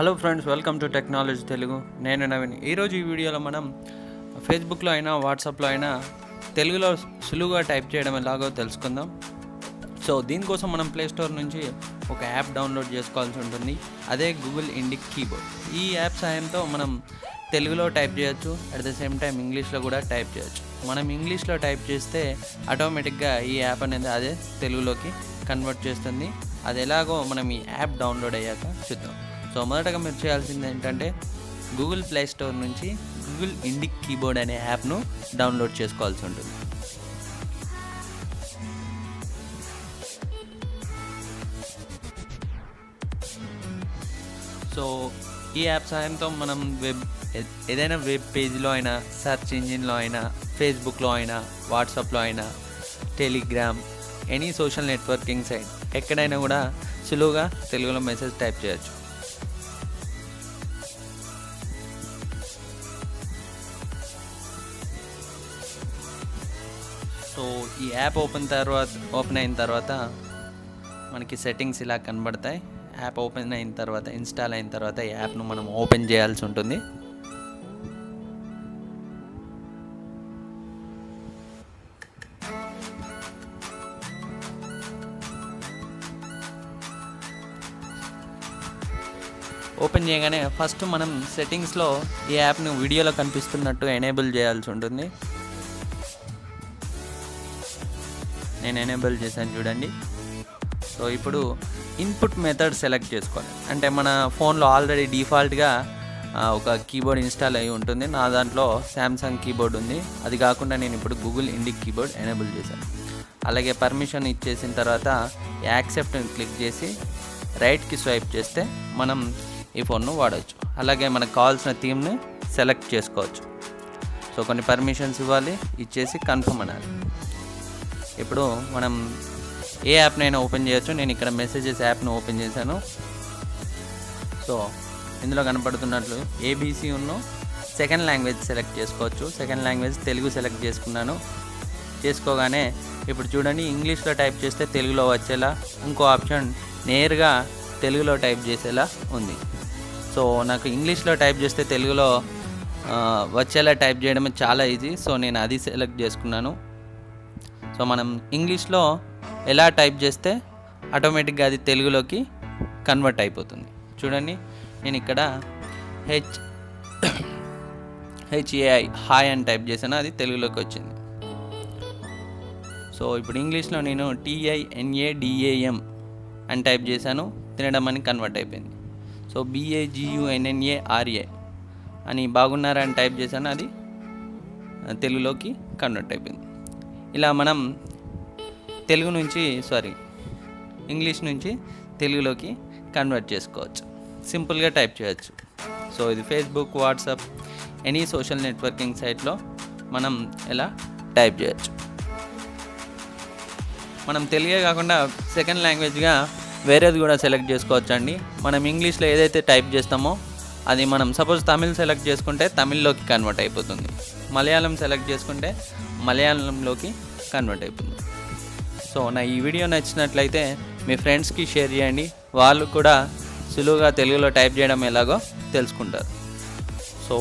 Hello friends, welcome to technology Telugu. నేను నవీన్. ఈరోజు ఈ వీడియోలో మనం ఫేస్బుక్లో అయినా వాట్సాప్లో అయినా తెలుగులో సులువుగా టైప్ చేయడం ఎలాగో తెలుసుకుందాం. సో దీనికోసం మనం ప్లేస్టోర్ నుంచి ఒక యాప్ డౌన్లోడ్ చేసుకోవాల్సి ఉంటుంది. అదే గూగుల్ ఇండిక్ కీబోర్డ్. ఈ యాప్ సాయంతో మనం తెలుగులో టైప్ చేయొచ్చు, అట్ ద సేమ్ టైం ఇంగ్లీష్లో కూడా టైప్ చేయొచ్చు. మనం ఇంగ్లీష్లో టైప్ చేస్తే ఆటోమేటిక్గా ఈ యాప్ అనేది అదే తెలుగులోకి కన్వర్ట్ చేస్తుంది. అది ఎలాగో మనం ఈ యాప్ డౌన్లోడ్ అయ్యాక చూద్దాం. సో మొదటగా మీరు చేయాల్సింది ఏంటంటే గూగుల్ ప్లే స్టోర్ నుంచి గూగుల్ ఇండిక్ కీబోర్డ్ అనే యాప్ను డౌన్లోడ్ చేసుకోవాల్సి ఉంటుంది. సో ఈ యాప్ సాయంతో మనం ఏదైనా వెబ్ పేజ్లో అయినా, సెర్చ్ ఇంజిన్లో అయినా, ఫేస్బుక్లో అయినా, వాట్సాప్లో అయినా, Telegram, any social networking site ఎక్కడైనా కూడా సులువుగా తెలుగులో మెసేజ్ టైప్ చేయొచ్చు. సో ఈ యాప్ ఓపెన్ అయిన తర్వాత మనకి సెట్టింగ్స్ ఇలా కనబడతాయి. యాప్ ఓపెన్ అయిన తర్వాత, ఇన్స్టాల్ అయిన తర్వాత ఈ యాప్ను మనం ఓపెన్ చేయాల్సి ఉంటుంది. ఓపెన్ చేయగానే ఫస్ట్ మనం సెట్టింగ్స్లో ఈ యాప్ను వీడియోలో కనిపిస్తున్నట్టు ఎనేబుల్ చేయాల్సి ఉంటుంది. నేను ఎనేబుల్ చేశాను చూడండి. సో ఇప్పుడు ఇన్పుట్ మెథడ్ సెలెక్ట్ చేసుకోవాలి. అంటే మన ఫోన్లో ఆల్రెడీ డిఫాల్ట్గా ఒక కీబోర్డ్ ఇన్స్టాల్ అయి ఉంటుంది. నా దాంట్లో శాంసంగ్ కీబోర్డ్ ఉంది. అది కాకుండా నేను ఇప్పుడు గూగుల్ ఇండిక్ కీబోర్డ్ ఎనేబుల్ చేశాను. అలాగే పర్మిషన్ ఇచ్చేసిన తర్వాత యాక్సెప్ట్ని క్లిక్ చేసి రైట్కి స్వైప్ చేస్తే మనం ఈ ఫోన్ను వాడవచ్చు. అలాగే మనకు కావాల్సిన థీమ్ని సెలెక్ట్ చేసుకోవచ్చు. సో కొన్ని పర్మిషన్స్ ఇవ్వాలి, ఇచ్చేసి కన్ఫర్మ్ అనాలి. ఇప్పుడు మనం ఏ యాప్నైనా ఓపెన్ చేయొచ్చు. నేను ఇక్కడ మెసేజెస్ యాప్ను ఓపెన్ చేశాను. సో ఇందులో కనపడుతున్నట్లు ఏబీసీ సెకండ్ లాంగ్వేజ్ సెలెక్ట్ చేసుకోవచ్చు. సెకండ్ లాంగ్వేజ్ తెలుగు సెలెక్ట్ చేసుకున్నాను. చేసుకోగానే ఇప్పుడు చూడండి, ఇంగ్లీష్లో టైప్ చేస్తే తెలుగులో వచ్చేలా, ఇంకో ఆప్షన్ నేరుగా తెలుగులో టైప్ చేసేలా ఉంది. సో నాకు ఇంగ్లీష్లో టైప్ చేస్తే తెలుగులో వచ్చేలా టైప్ చేయడం చాలా ఈజీ. సో నేను అది సెలెక్ట్ చేసుకున్నాను. సో మనం ఇంగ్లీష్లో ఎలా టైప్ చేస్తే ఆటోమేటిక్గా అది తెలుగులోకి కన్వర్ట్ అయిపోతుంది. చూడండి, నేను ఇక్కడ హెచ్ఏఐ హాయ్ అని టైప్ చేశాను, అది తెలుగులోకి వచ్చింది. సో ఇప్పుడు ఇంగ్లీష్లో నేను TINADAM అని టైప్ చేశాను, తినడం అని కన్వర్ట్ అయిపోయింది. సో BAGUNNARA అని బాగున్నారా అని టైప్ చేశాను, అది తెలుగులోకి కన్వర్ట్ అయిపోయింది. ఇలా మనం ఇంగ్లీష్ నుంచి తెలుగులోకి కన్వర్ట్ చేసుకోవచ్చు, సింపుల్గా టైప్ చేయొచ్చు. సో ఇది Facebook, WhatsApp, any social networking సైట్లో మనం ఎలా టైప్ చేయొచ్చు. మనం తెలుగే కాకుండా సెకండ్ లాంగ్వేజ్గా వేరేది కూడా సెలెక్ట్ చేసుకోవచ్చు అండి. మనం ఇంగ్లీష్లో ఏదైతే టైప్ చేస్తామో అది మనం సపోజ్ తమిళ్ సెలెక్ట్ చేసుకుంటే తమిళ్లోకి కన్వర్ట్ అయిపోతుంది. మలయాళం సెలెక్ట్ చేసుకుంటే మలయాళంలోకి కన్వర్ట్ అయిపోతుంది. సో నా ఈ వీడియో నచ్చినట్లయితే మీ ఫ్రెండ్స్కి షేర్ చేయండి. వాళ్ళు కూడా సులువుగా తెలుగులో టైప్ చేయడం ఎలాగో తెలుసుకుంటారు. సో